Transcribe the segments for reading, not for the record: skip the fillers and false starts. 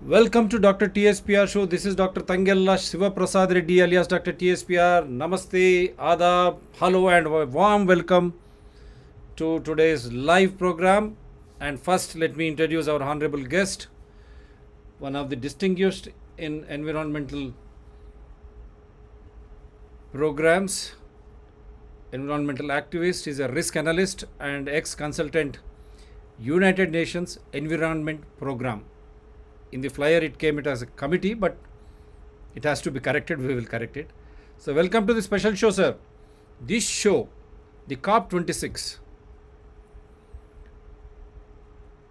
Welcome to Dr. TSPR show. This is Dr. Tangella Shiva Prasad Reddy alias Dr. TSPR. Namaste, Adab, hello and a warm welcome to today's live program. And first let me introduce our honorable guest, one of the distinguished in environmental programs, environmental activist, is a risk analyst and ex-consultant, United Nations Environment Program. In the flyer it came as a committee, but it has to be corrected. We will correct it. So welcome to the special show, sir. This show, the COP26,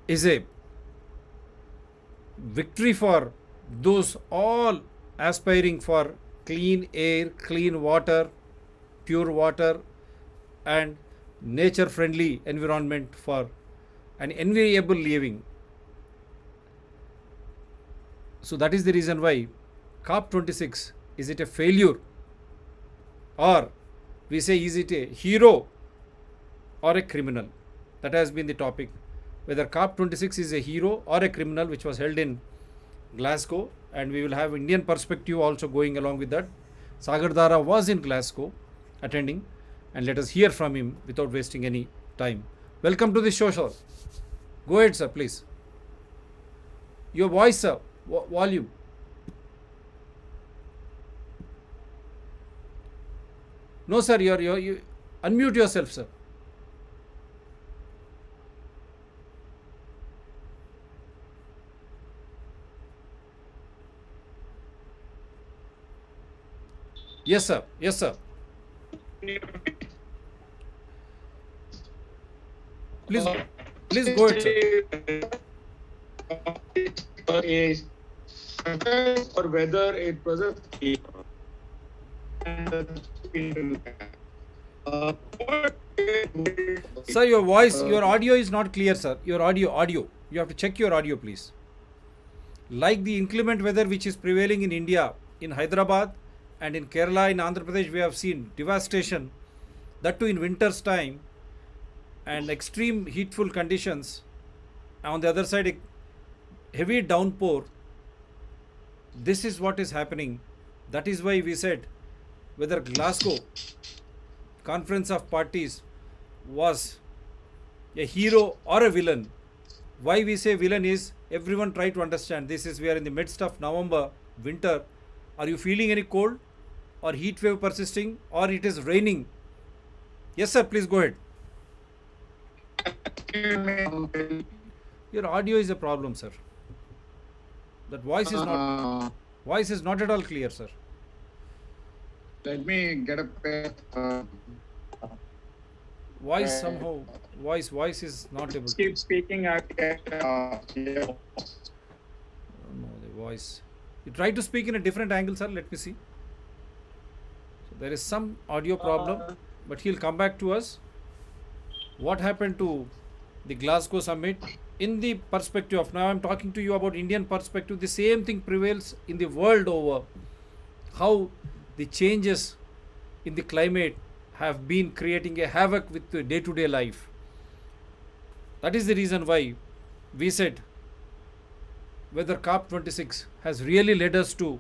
is a victory for those all aspiring for clean air, clean water, pure water, and nature friendly environment for an enviable living. So that is the reason why COP26, is it a failure, or we say is it a hero or a criminal? That has been the topic, whether COP26 is a hero or a criminal, which was held in Glasgow, and we will have Indian perspective also going along with that. Sagar Dhara was in Glasgow attending, and let us hear from him without wasting any time. Welcome to the show, sir. Go ahead, sir, please. Your voice, sir. Volume. No, sir, you unmute yourself, sir. Yes, sir. Yes, sir. Please, please go ahead, sir. Or whether it was a Sir, your voice, your audio is not clear, sir. Your audio. You have to check your audio, please. Like the inclement weather which is prevailing in India, in Hyderabad and in Kerala, in Andhra Pradesh, we have seen devastation. That too in winter's time and extreme heatful conditions. On the other side, a heavy downpour. This is what is happening. That is why we said whether Glasgow Conference of Parties was a hero or a villain. Why we say villain is everyone try to understand. This is we are in the midst of November, winter. Are you feeling any cold or heat wave persisting or it is raining? Yes, sir. Please go ahead. Your audio is a problem, sir. That voice is not at all clear, sir. Let me get a pair. Voice somehow voice is not able to. Keep speaking. I get. No, the voice. You try to speak in a different angle, sir. Let me see. So there is some audio problem, but he'll come back to us. What happened to the Glasgow summit? In the perspective of, now I'm talking to you about Indian perspective, the same thing prevails in the world over. How the changes in the climate have been creating a havoc with the day-to-day life. That is the reason why we said whether COP26 has really led us to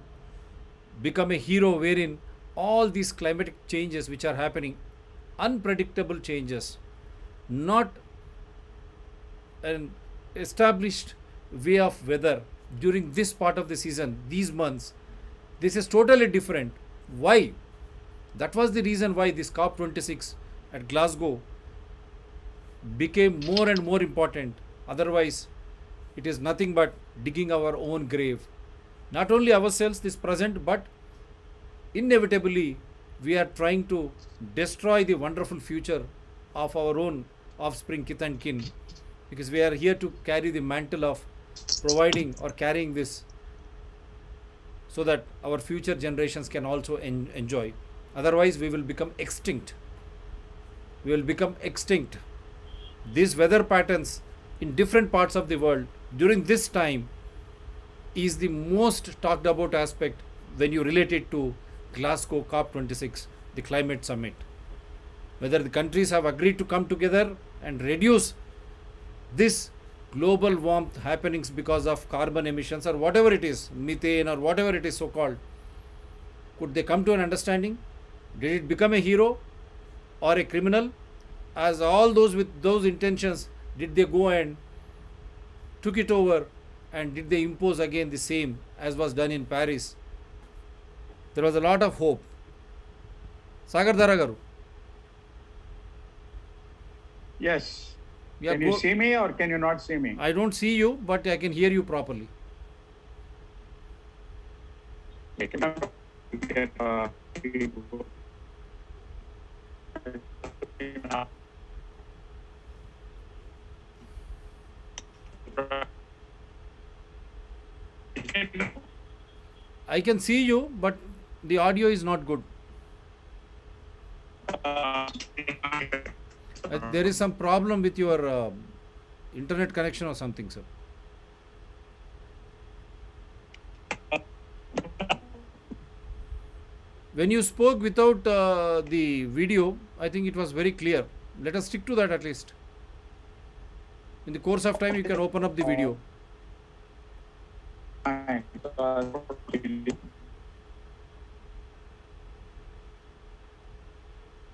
become a hero, wherein all these climatic changes which are happening, unpredictable changes, not an established way of weather during this part of the season, these months, this is totally different. Why? That was the reason why this COP26 at Glasgow became more and more important. Otherwise, it is nothing but digging our own grave. Not only ourselves, this present, but inevitably we are trying to destroy the wonderful future of our own offspring, kith and kin, because we are here to carry the mantle of providing or carrying this so that our future generations can also enjoy. Otherwise, we will become extinct. We will become extinct. These weather patterns in different parts of the world during this time is the most talked about aspect when you relate it to Glasgow COP26, the climate summit. Whether the countries have agreed to come together and reduce this global warmth happenings because of carbon emissions or whatever it is, methane or whatever it is so called, could they come to an understanding? Did it become a hero or a criminal? As all those with those intentions, did they go and took it over, and did they impose again the same as was done in Paris? There was a lot of hope. Sagar Dhara garu. Yes. Yeah, Can you see me or can you not see me? I don't see you, but I can hear you properly. I can see you, but the audio is not good. There is some problem with your internet connection or something, sir. When you spoke without the video, I think it was very clear. Let us stick to that at least. In the course of time, you can open up the video.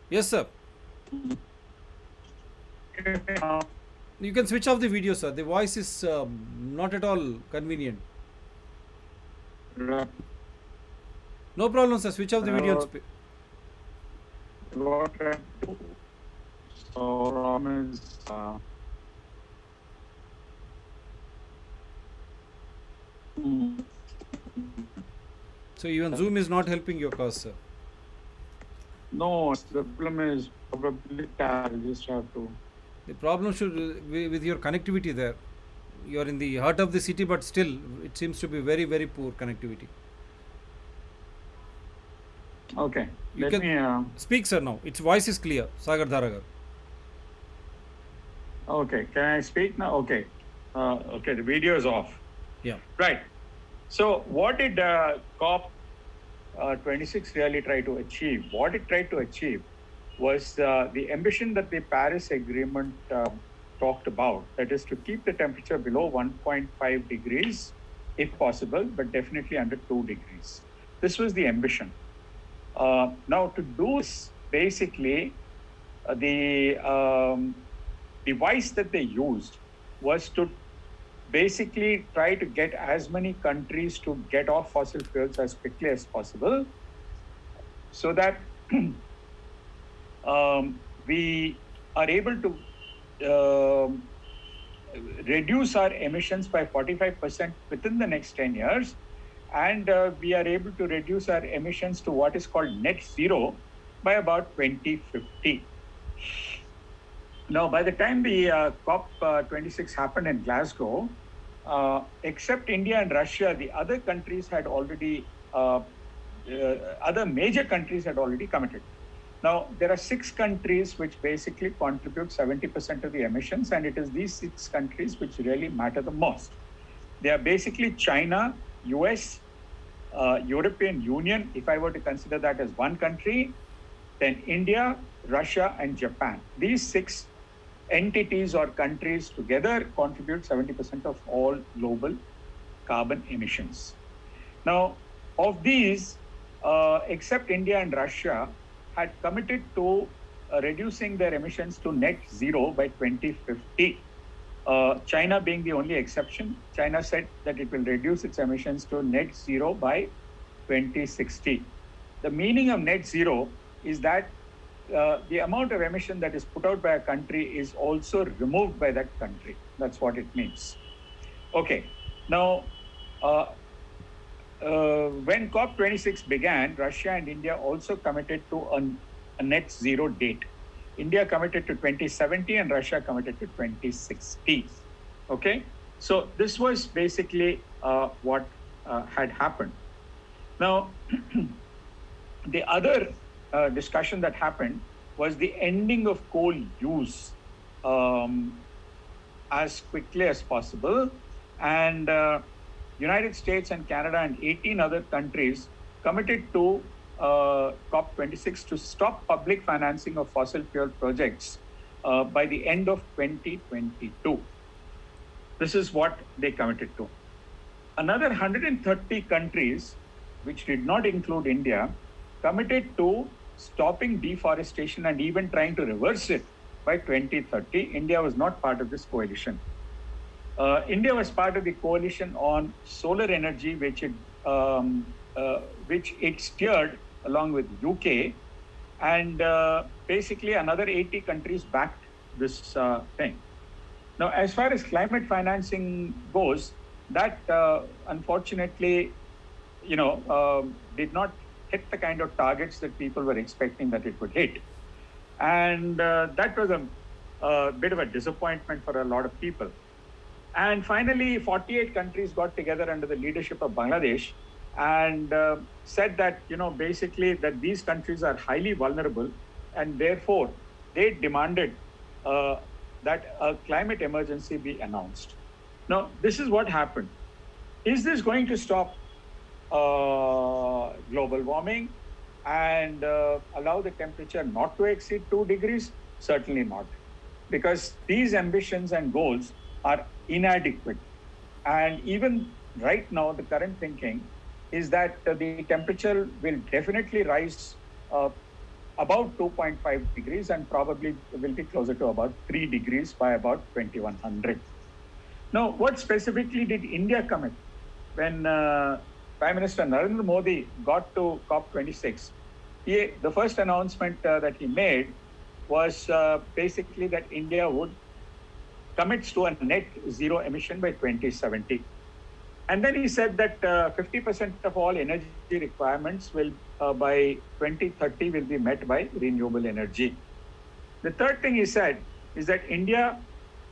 Yes, sir. You can switch off the video, sir. The voice is not at all convenient. No problem, sir. Switch off the video. So even Zoom is not helping your cause, sir. No, the problem is probably I just have to. The problem should be with your connectivity there. You are in the heart of the city, but still, it seems to be very, very poor connectivity. Okay, You let can me. speak, sir. Now its voice is clear. Sagar Dhara. Okay, can I speak now? Okay, okay, the video is off. Yeah. Right. So, what did COP26 really try to achieve? What it tried to achieve was the ambition that the Paris Agreement talked about, that is to keep the temperature below 1.5 degrees if possible, but definitely under 2 degrees. This was the ambition. Now, to do this, basically, the device that they used was to basically try to get as many countries to get off fossil fuels as quickly as possible, so that we are able to reduce our emissions by 45% within the next 10 years. And we are able to reduce our emissions to what is called net zero by about 2050. Now, by the time the COP26 happened in Glasgow, except India and Russia, the other countries had already, other major countries had already committed. Now, there are 6 countries which basically contribute 70% of the emissions, and it is these 6 countries which really matter the most. They are basically China, US, European Union, if I were to consider that as one country, then India, Russia, and Japan. These 6 entities or countries together contribute 70% of all global carbon emissions. Now, of these, except India and Russia, had committed to reducing their emissions to net zero by 2050. China being the only exception. China said that it will reduce its emissions to net zero by 2060. The meaning of net zero is that the amount of emission that is put out by a country is also removed by that country. That's what it means. Okay. Now, when COP26 began, Russia and India also committed to a net zero date. India committed to 2070 and Russia committed to 2060. Okay, so this was basically what had happened. Now, the other discussion that happened was the ending of coal use as quickly as possible, and United States and Canada and 18 other countries committed to COP26 to stop public financing of fossil fuel projects by the end of 2022. This is what they committed to. Another 130 countries, which did not include India, committed to stopping deforestation and even trying to reverse it by 2030. India was not part of this coalition. India was part of the coalition on solar energy, which it steered along with UK, and basically another 80 countries backed this thing. Now, as far as climate financing goes, that unfortunately, did not hit the kind of targets that people were expecting that it would hit, and that was a bit of a disappointment for a lot of people. And finally, 48 countries got together under the leadership of Bangladesh and said that, basically that these countries are highly vulnerable, and therefore they demanded that a climate emergency be announced. Now, this is what happened. Is this going to stop global warming and allow the temperature not to exceed 2 degrees? Certainly not, because these ambitions and goals are inadequate. And even right now, the current thinking is that the temperature will definitely rise about 2.5 degrees and probably will be closer to about 3 degrees by about 2100. Now, what specifically did India commit? When Prime Minister Narendra Modi got to COP26, the first announcement that he made was basically that India would commits to a net zero emission by 2070. And then he said that 50% of all energy requirements will, by 2030, will be met by renewable energy. The third thing he said is that India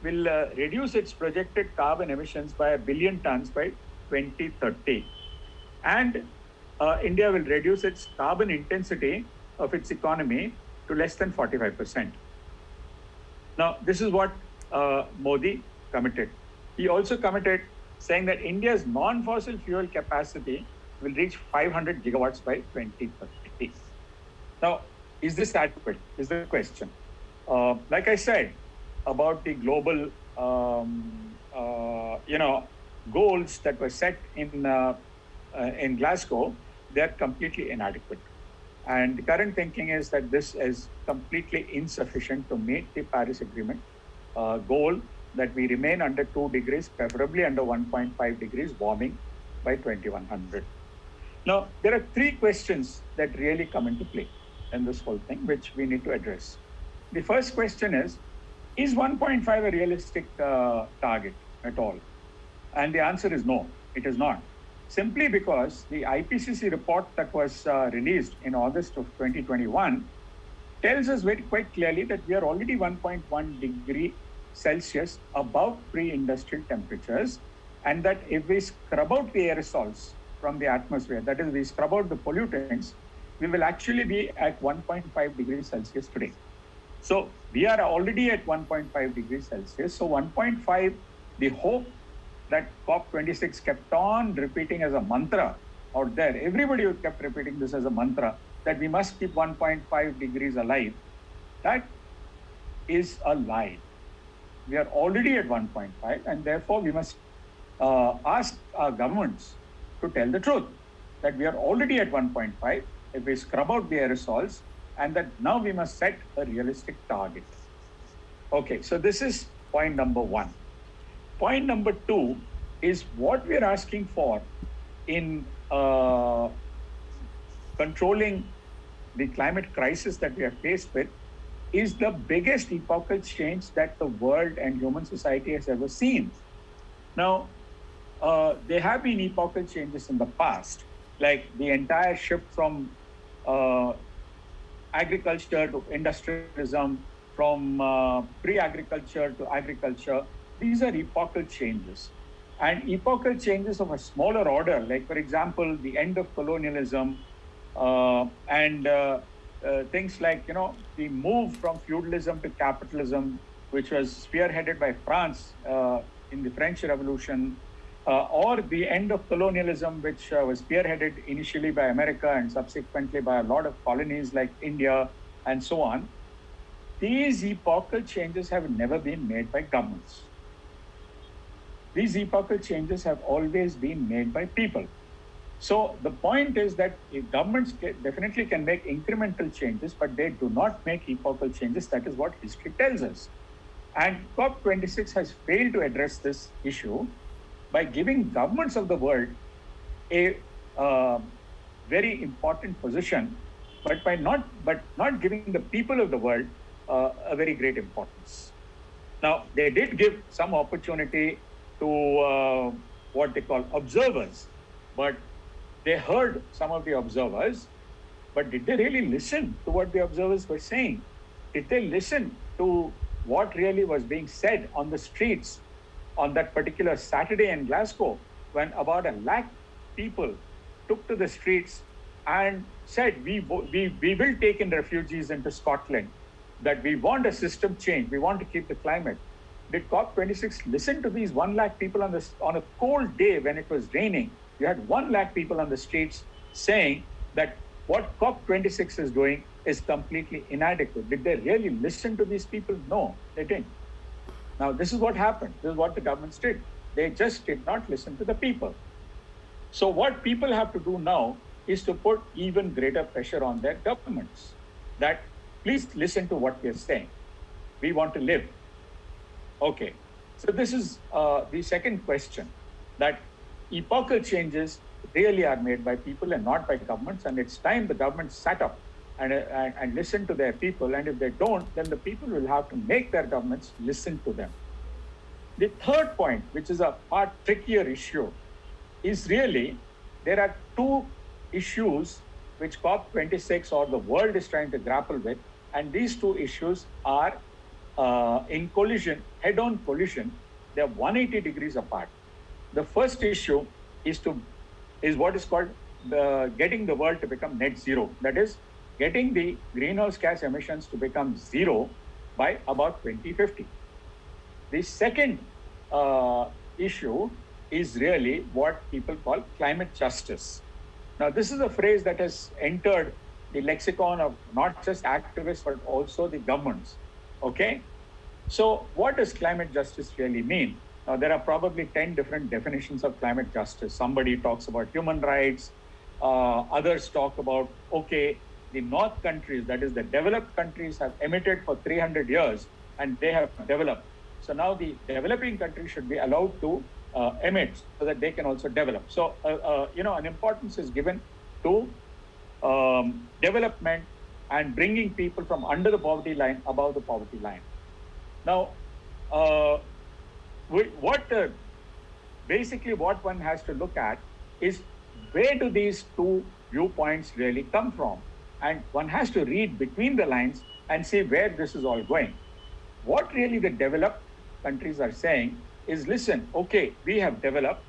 will reduce its projected carbon emissions by 1 billion tons by 2030. And India will reduce its carbon intensity of its economy to less than 45%. Now, this is what Modi committed. He also committed saying that India's non-fossil fuel capacity will reach 500 gigawatts by 2030. Now, is this adequate? Is the question. Like I said about the global, goals that were set in Glasgow, they're completely inadequate. And the current thinking is that this is completely insufficient to meet the Paris Agreement goal that we remain under 2 degrees, preferably under 1.5 degrees warming by 2100. Now, there are three questions that really come into play in this whole thing, which we need to address. The first question is 1.5 a realistic target at all? And the answer is no, it is not. Simply because the IPCC report that was released in August of 2021 tells us quite clearly that we are already 1.1 degree Celsius above pre-industrial temperatures, and that if we scrub out the aerosols from the atmosphere, that is, we scrub out the pollutants, we will actually be at 1.5 degrees Celsius today. So we are already at 1.5 degrees Celsius. So 1.5, the hope that COP26 kept on repeating as a mantra out there, everybody kept repeating this as a mantra, that we must keep 1.5 degrees alive, that is a lie. We are already at 1.5, and therefore we must ask our governments to tell the truth, that we are already at 1.5 if we scrub out the aerosols, and that now we must set a realistic target. Okay, so this is point number one. Point number two is what we are asking for in controlling the climate crisis that we are faced with is the biggest epochal change that the world and human society has ever seen. Now, there have been epochal changes in the past, like the entire shift from agriculture to industrialism, from pre-agriculture to agriculture. These are epochal changes. And epochal changes of a smaller order, like, for example, the end of colonialism, and things like, the move from feudalism to capitalism, which was spearheaded by France in the French Revolution, or the end of colonialism, which was spearheaded initially by America and subsequently by a lot of colonies like India and so on. These epochal changes have never been made by governments. these epochal changes have always been made by people. So the point is that governments definitely can make incremental changes, but they do not make epochal changes. That is what history tells us. And COP26 has failed to address this issue by giving governments of the world a very important position, but not giving the people of the world a very great importance. Now, they did give some opportunity to what they call observers, but they heard some of the observers, but did they really listen to what the observers were saying? Did they listen to what really was being said on the streets on that particular Saturday in Glasgow, when about 1 lakh people took to the streets and said, we will take in refugees into Scotland, that we want a system change, we want to keep the climate. Did COP26 listen to these 1 lakh people on a cold day when it was raining? You had 1 lakh people on the streets saying that what COP26 is doing is completely inadequate. Did they really listen to these people? No, they didn't. Now, this is what happened. This is what the governments did. They just did not listen to the people. So what people have to do now is to put even greater pressure on their governments, that please listen to what we are saying. We want to live. Okay, so this is the second question, that epochal changes really are made by people and not by governments, and it's time the governments sat up and listen to their people, and if they don't, then the people will have to make their governments listen to them. The third point, which is a far trickier issue, is really there are two issues which COP26 or the world is trying to grapple with, and these two issues are in collision, head-on collision. They are 180 degrees apart. The first issue is what is called getting the world to become net zero. That is, getting the greenhouse gas emissions to become zero by about 2050. The second issue is really what people call climate justice. Now, this is a phrase that has entered the lexicon of not just activists, but also the governments. Okay? So what does climate justice really mean? Now, there are probably 10 different definitions of climate justice. Somebody talks about human rights. Others talk about, okay, the North countries, that is the developed countries, have emitted for 300 years and they have developed. So now the developing countries should be allowed to emit so that they can also develop. So, an importance is given to development and bringing people from under the poverty line above the poverty line. Now, basically what one has to look at is, where do these two viewpoints really come from? And one has to read between the lines and see where this is all going. What really the developed countries are saying is, listen, okay, we have developed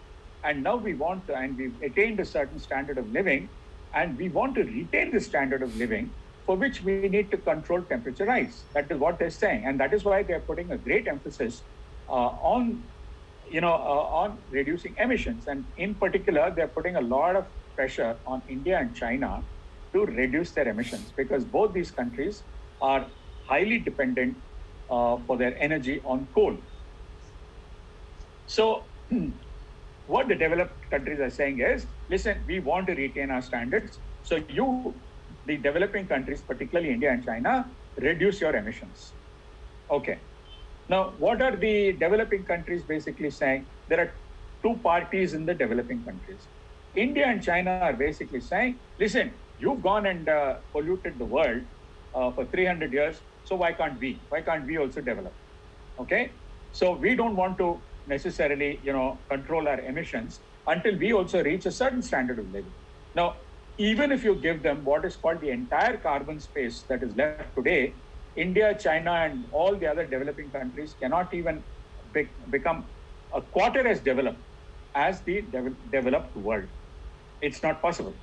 and now we want to, and we've attained a certain standard of living, and we want to retain the standard of living, for which we need to control temperature rise. That is what they're saying. And that is why they're putting a great emphasis on reducing emissions. And in particular, they're putting a lot of pressure on India and China to reduce their emissions, because both these countries are highly dependent for their energy on coal. So what the developed countries are saying is, listen, we want to retain our standards. So you, the developing countries, particularly India and China, reduce your emissions. Okay. Now, what are the developing countries basically saying? There are two parties in the developing countries. India and China are basically saying, listen, you've gone and polluted the world for 300 years, so why can't we? Why can't we also develop? Okay? So we don't want to necessarily, control our emissions until we also reach a certain standard of living. Now, even if you give them what is called the entire carbon space that is left today, India, China, and all the other developing countries cannot even become a quarter as developed as the developed world. It's not possible.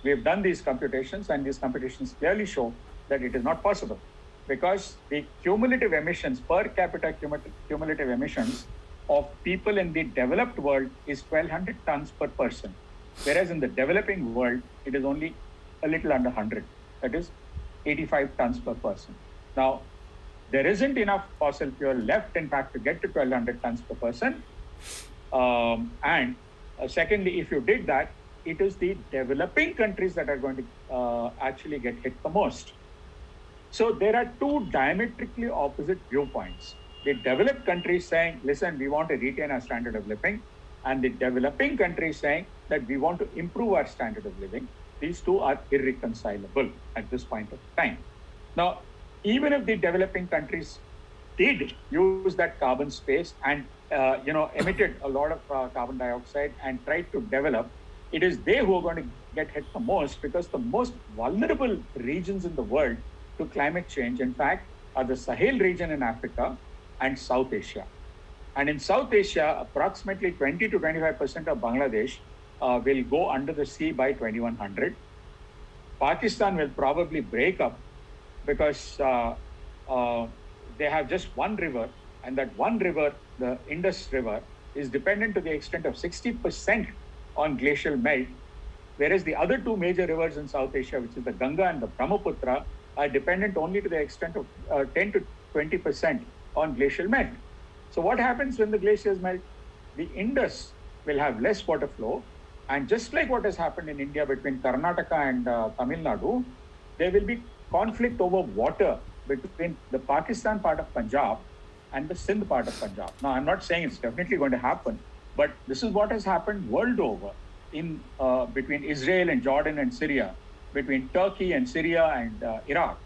We have done these computations, and these computations clearly show that it is not possible, because the cumulative emissions, per capita cumulative emissions of people in the developed world is 1,200 tons per person, whereas in the developing world, it is only a little under 100, that is 85 tons per person. Now, there isn't enough fossil fuel left, in fact, to get to 1,200 tons per person. And secondly, if you did that, it is the developing countries that are going to actually get hit the most. So there are two diametrically opposite viewpoints. The developed countries saying, listen, we want to retain our standard of living, and the developing countries saying that we want to improve our standard of living. These two are irreconcilable at this point of time. Now, even if the developing countries did use that carbon space and emitted a lot of carbon dioxide and tried to develop, it is they who are going to get hit the most, because the most vulnerable regions in the world to climate change, in fact, are the Sahel region in Africa and South Asia. And in South Asia, approximately 20 to 25% of Bangladesh will go under the sea by 2100. Pakistan will probably break up because they have just one river, and that one river, the Indus River, is dependent to the extent of 60% on glacial melt, whereas the other two major rivers in South Asia, which is the Ganga and the Brahmaputra, are dependent only to the extent of 10 to 20% on glacial melt. So what happens when the glaciers melt? The Indus will have less water flow, and just like what has happened in India between Karnataka and Tamil Nadu, there will be conflict over water between the Pakistan part of Punjab and the Sindh part of Punjab. Now, I'm not saying it's definitely going to happen, but this is what has happened world over in between Israel and Jordan and Syria, between Turkey and Syria and Iraq,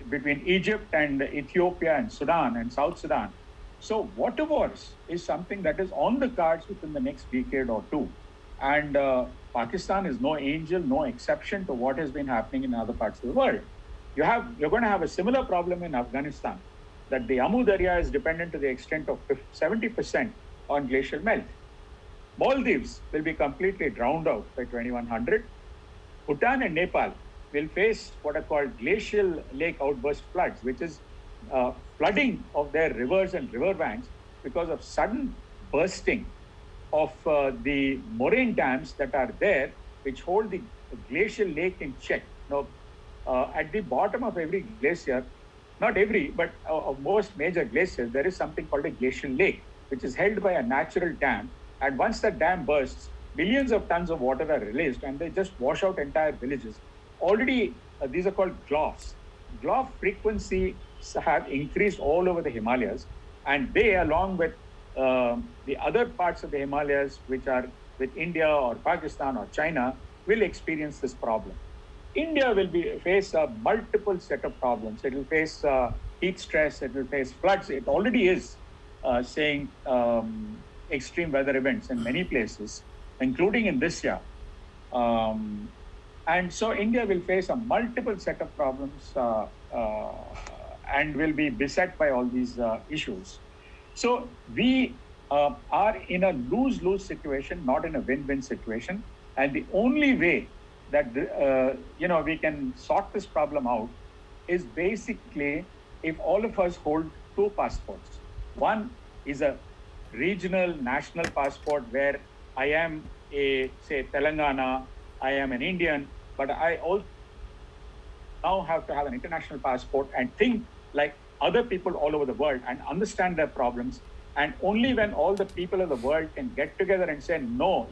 between Egypt and Ethiopia and Sudan and South Sudan. So water wars is something that is on the cards within the next decade or two. And Pakistan is no angel, no exception to what has been happening in other parts of the world. You're going to have a similar problem in Afghanistan, that the Amu Darya is dependent to the extent of 70% on glacial melt. Maldives will be completely drowned out by 2100. Bhutan and Nepal will face what are called glacial lake outburst floods, which is flooding of their rivers and riverbanks because of sudden bursting of the moraine dams that are there, which hold the glacial lake in check. Now, at the bottom of every glacier, not every, but of most major glaciers, there is something called a glacial lake, which is held by a natural dam. And once the dam bursts, billions of tons of water are released, and they just wash out entire villages. Already, these are called GLOFs. GLOF frequencies have increased all over the Himalayas, and they, along with the other parts of the Himalayas, which are with India or Pakistan or China, will experience this problem. India will face a multiple set of problems. It will face heat stress, it will face floods. It already is saying extreme weather events in many places, including in this year. And so India will face a multiple set of problems and will be beset by all these issues. So we are in a lose-lose situation, not in a win-win situation. And the only way that we can sort this problem out is basically if all of us hold two passports. One is a regional national passport where I am say Telangana, I am an Indian, but I also now have to have an international passport and think like other people all over the world and understand their problems. And only when all the people of the world can get together and say, no,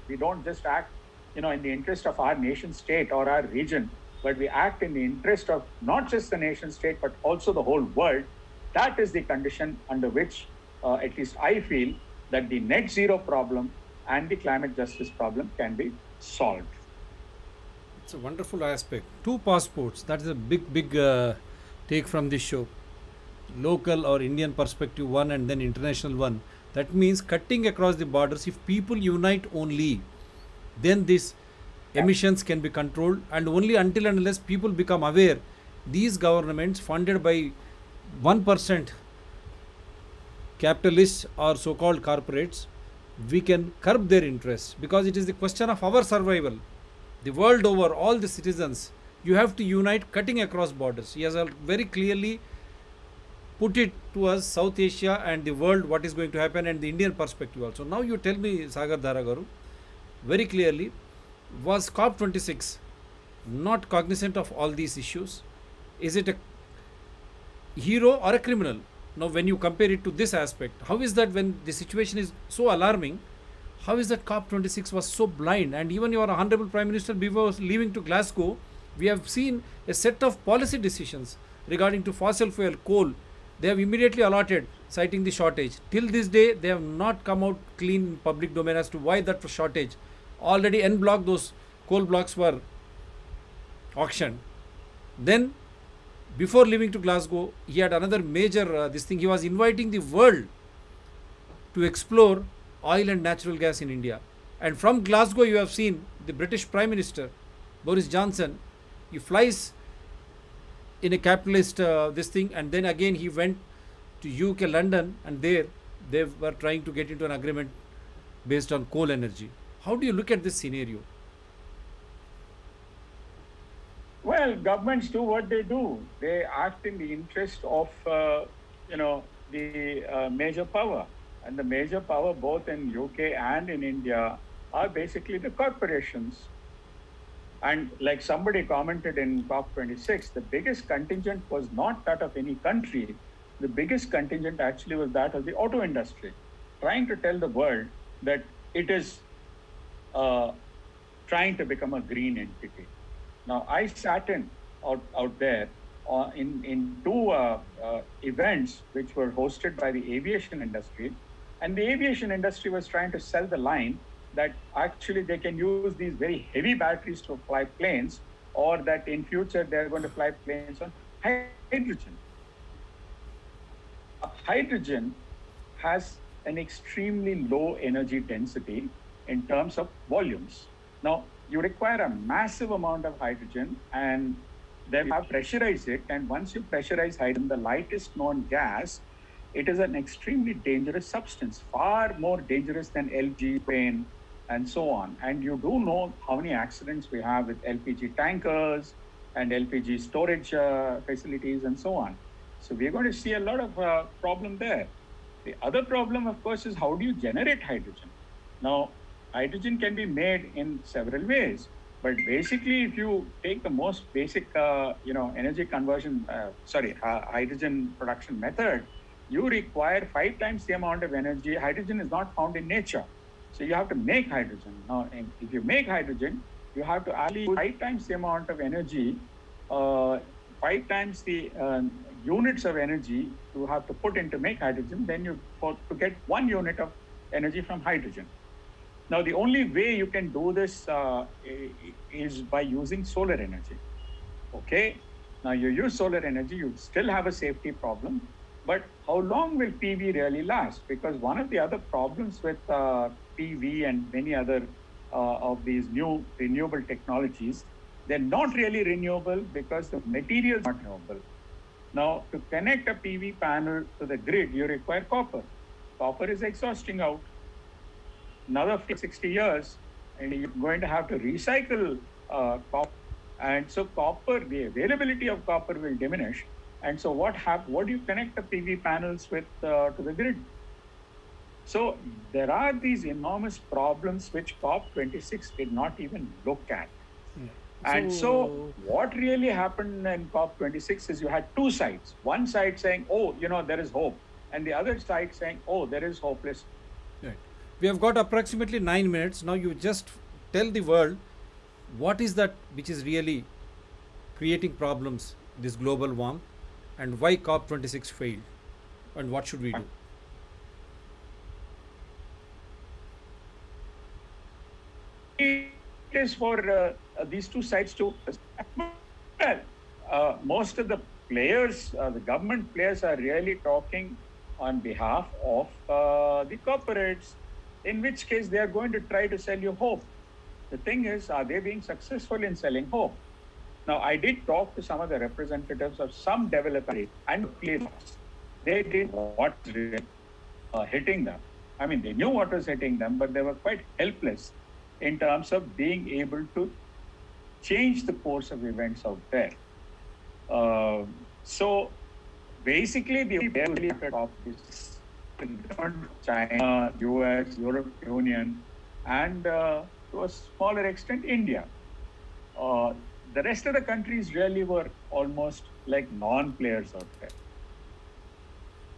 we don't just act, in the interest of our nation state or our region, but we act in the interest of not just the nation state, but also the whole world. That is the condition under which, at least I feel, that the net zero problem and the climate justice problem can be solved. It's a wonderful aspect. Two passports. That is a big take from this show. Local or Indian perspective one, and then international one. That means cutting across the borders. If people unite only, then these emissions can be controlled, and only until and unless people become aware, these governments funded by 1% capitalists or so-called corporates, we can curb their interests, because it is the question of our survival. The world over, all the citizens, you have to unite, cutting across borders. He has very clearly put it to us, South Asia and the world, what is going to happen, and the Indian perspective also. Now you tell me, Sagar Dhara Garu, very clearly, was COP26 not cognizant of all these issues? Is it a hero or a criminal? Now, when you compare it to this aspect, how is that when the situation is so alarming? How is that COP26 was so blind? And even your Honorable Prime Minister, before leaving to Glasgow, we have seen a set of policy decisions regarding to fossil fuel, coal. They have immediately allotted, citing the shortage. Till this day, they have not come out clean in public domain as to why that shortage. Already en bloc, those coal blocks were auctioned. Then, before leaving to Glasgow, he had another major this thing. He was inviting the world to explore oil and natural gas in India. And from Glasgow, you have seen the British Prime Minister, Boris Johnson, he flies in a capitalist this thing, and then again he went to UK, London, and there they were trying to get into an agreement based on coal energy. How do you look at this scenario? Well, governments do what they do. They act in the interest of, the major power. And the major power, both in UK and in India, are basically the corporations. And like somebody commented in COP26, the biggest contingent was not that of any country. The biggest contingent actually was that of the auto industry, trying to tell the world that it is trying to become a green entity. Now, I sat out there in two events which were hosted by the aviation industry. And the aviation industry was trying to sell the line that actually they can use these very heavy batteries to fly planes, or that in future they're going to fly planes on hydrogen. Hydrogen has an extremely low energy density in terms of volumes. Now, you require a massive amount of hydrogen, and then you have to pressurize it. And once you pressurize hydrogen, the lightest known gas, it is an extremely dangerous substance, far more dangerous than LG, propane, and so on. And you do know how many accidents we have with LPG tankers and LPG storage facilities and so on. So we're going to see a lot of problem there. The other problem, of course, is how do you generate hydrogen? Now, hydrogen can be made in several ways, but basically, if you take the most basic, energy conversion, hydrogen production method, you require 5 times the amount of energy. Hydrogen is not found in nature. So you have to make hydrogen. Now, if you make hydrogen, you have to add 5 times the amount of energy, 5 times the units of energy you have to put in to make hydrogen, then to get 1 unit of energy from hydrogen. Now, the only way you can do this is by using solar energy. Okay? Now, you use solar energy, you still have a safety problem. But how long will PV really last? Because one of the other problems with PV and many other of these new renewable technologies, they're not really renewable because the material is not renewable. Now, to connect a PV panel to the grid, you require copper. Copper is exhausting out. Another 60 years, and you're going to have to recycle copper. And so copper, the availability of copper will diminish. And so what do you connect the PV panels with to the grid? So there are these enormous problems which COP26 did not even look at. Yeah. And so what really happened in COP26 is you had two sides. One side saying, there is hope. And the other side saying, there is hopeless. Right. We have got approximately 9 minutes. Now you just tell the world what is that which is really creating problems, this global warmth, and why COP26 failed, and what should we do? It is for these two sides to. Most of the players, the government players, are really talking on behalf of the corporates, in which case they are going to try to sell you hope. The thing is, are they being successful in selling hope? Now, I did talk to some of the representatives of some developers and they did what was hitting them. I mean, they knew what was hitting them, but they were quite helpless in terms of being able to change the course of events out there. So basically, the of is China, US, European Union, and to a smaller extent, India. The rest of the countries really were almost like non-players out there.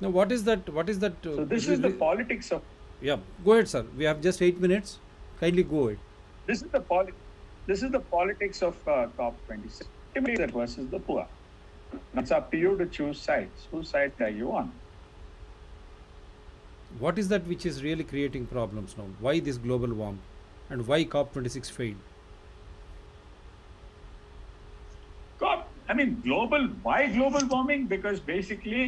Now, what is that? What is that? So this is the politics of Yeah, go ahead, sir. We have just 8 minutes. Kindly go ahead. this is the poli- this is the politics of COP26 versus the poor. It's up to you to choose sides. Whose side are you on? What is that which is really creating problems now? Why this global warmth, and why COP26 failed? Why global warming? Because basically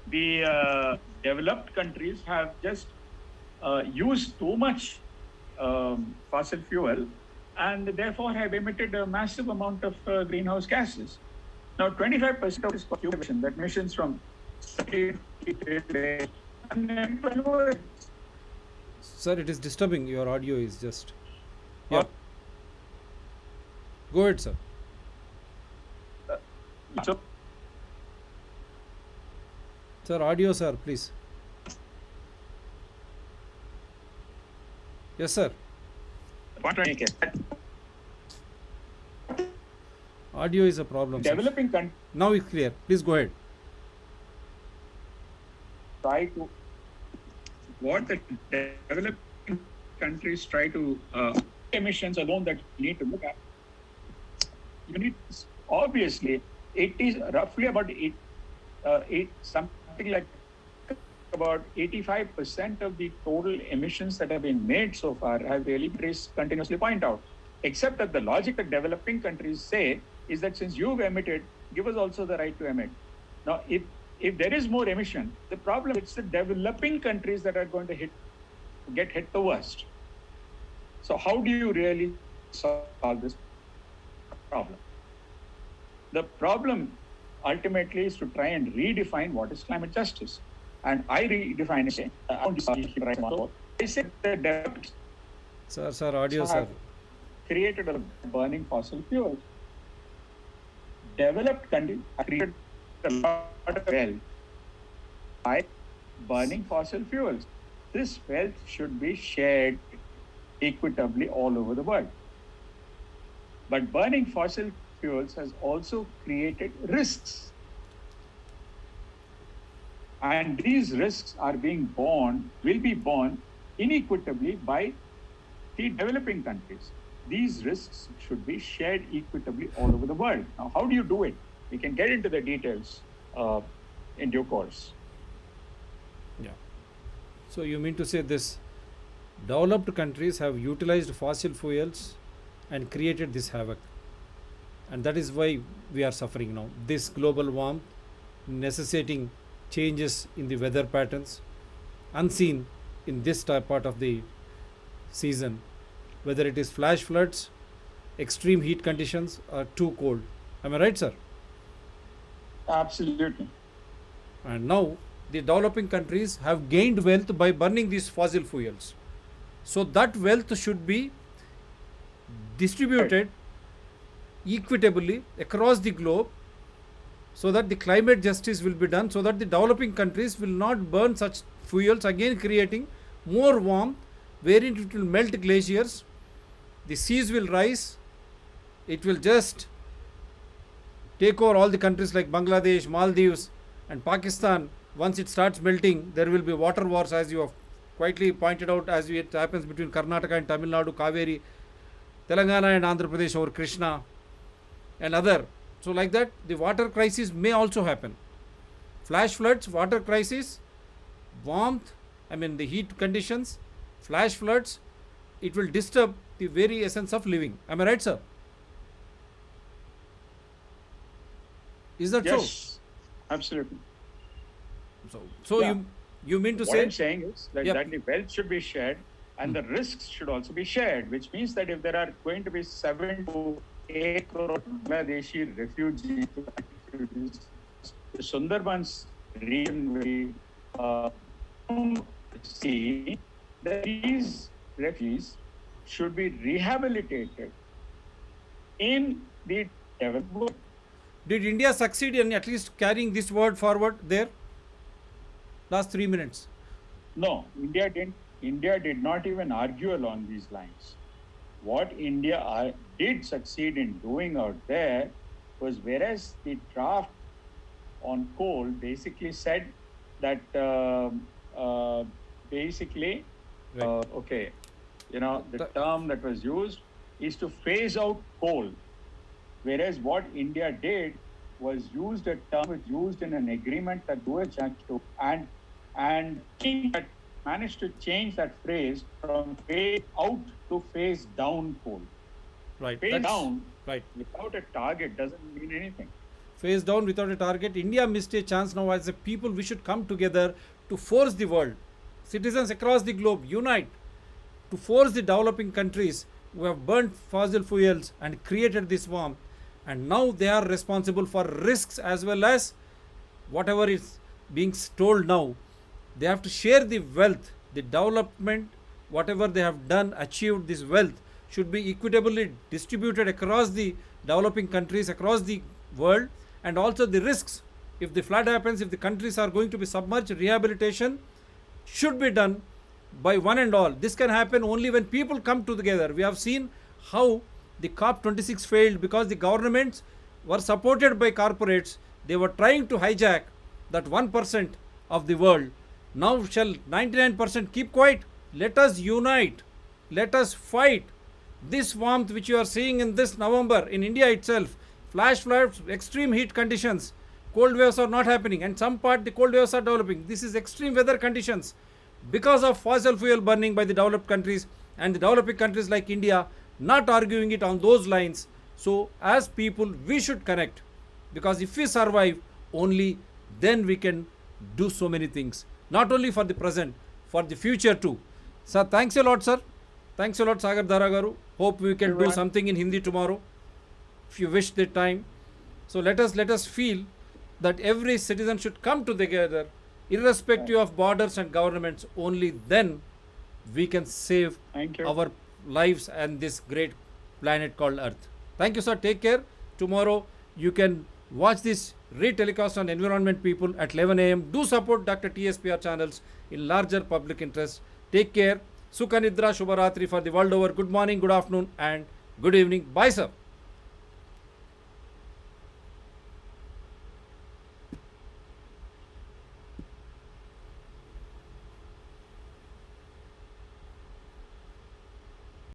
the developed countries have just used too much fossil fuel and therefore have emitted a massive amount of greenhouse gases. Now, 25% of this emission, that emissions from and Sir, it is disturbing. Your audio is just. Yeah. Go ahead, sir. so Sir, audio, sir, please. Yes, sir. what I make it. Audio is a problem, sir. Developing countries Now it's clear. Please go ahead. try to what the developing countries try to emissions alone that you need to look at. You need obviously it is roughly about something like about 85% of the total emissions that have been made so far have really continuously point out. Except that the logic that developing countries say is that since you've emitted, give us also the right to emit. Now, if there is more emission, the problem it's the developing countries that are going to get hit the worst. So how do you really solve this problem? The problem ultimately is to try and redefine what is climate justice. And I redefine it. I say that Sir, audio, sir. created a burning fossil fuels. Developed countries have created a lot of wealth by burning fossil fuels. This wealth should be shared equitably all over the world. But burning fossil fuels has also created risks. And these risks are will be borne inequitably by the developing countries. These risks should be shared equitably all over the world. Now, how do you do it? We can get into the details in due course. Yeah. So you mean to say this developed countries have utilized fossil fuels and created this havoc, and that is why we are suffering now. This global warmth necessitating changes in the weather patterns unseen in this part of the season, whether it is flash floods, extreme heat conditions, or too cold. Am I right, sir? Absolutely. And now the developing countries have gained wealth by burning these fossil fuels. So that wealth should be distributed equitably across the globe so that the climate justice will be done, so that the developing countries will not burn such fuels, again creating more warmth, wherein it will melt glaciers, the seas will rise, it will just take over all the countries like Bangladesh, Maldives, and Pakistan. Once it starts melting, there will be water wars, as you have quietly pointed out, as it happens between Karnataka and Tamil Nadu, Kaveri, Telangana and Andhra Pradesh over Krishna, and other. So like that, the water crisis may also happen. Flash floods, water crisis, warmth, the heat conditions, flash floods, it will disturb the very essence of living. Am I right, sir? Is that so? Yes, absolutely. So Yeah. you mean to What say? I'm saying is that, Yep. that the wealth should be shared and the risks should also be shared, which means that if there are going to be 7 to 8 crore Bangladeshi refugees, the Sundarbans region will see that these refugees should be rehabilitated in the developed world. Did India succeed in at least carrying this word forward there? Last 3 minutes. No, India didn't. India did not even argue along these lines. What India did succeed in doing out there was, whereas the draft on coal basically said that basically, Right. okay, the The- term that was used is to phase out coal, whereas what India did was used a term was used in an agreement that US to and that managed to change that phrase from phase out to phase down coal. Right. Phase down Right. without a target doesn't mean anything. Phase down without a target. India missed a chance now. As a people, we should come together to force the world, citizens across the globe, unite to force the developing countries who have burnt fossil fuels and created this warmth, and now they are responsible for risks as well as whatever is being told now. They have to share the wealth, the development, whatever they have done, achieved this wealth should be equitably distributed across the developing countries, across the world, and also the risks. If the flood happens, if the countries are going to be submerged, rehabilitation should be done by one and all. This can happen only when people come together. We have seen how the COP26 failed because the governments were supported by corporates. They were trying to hijack that 1% of the world. Now, shall 99% keep quiet? Let us unite. Let us fight. This warmth which you are seeing in this November in India itself, flash floods, extreme heat conditions, cold waves are not happening, and some part the cold waves are developing. This is extreme weather conditions because of fossil fuel burning by the developed countries, and the developing countries like India not arguing it on those lines. So, as people, we should connect, because if we survive, only then we can do so many things, not only for the present, for the future too. Sir, thanks a lot, sir. Thanks a lot, Sagar Dhara garu. Hope we can do something in Hindi tomorrow, if you wish the time. So let us feel that every citizen should come together, irrespective of borders and governments. Only then we can save Thank you. our lives and this great planet called Earth. Thank you, sir. Take care. Tomorrow you can watch this re-telecast on Environment People at 11 a.m. Do support Dr. TSPR channels in larger public interest. Take care. Sukha Nidra Shubharatri for the world over. Good morning, good afternoon, and good evening. Bye, sir.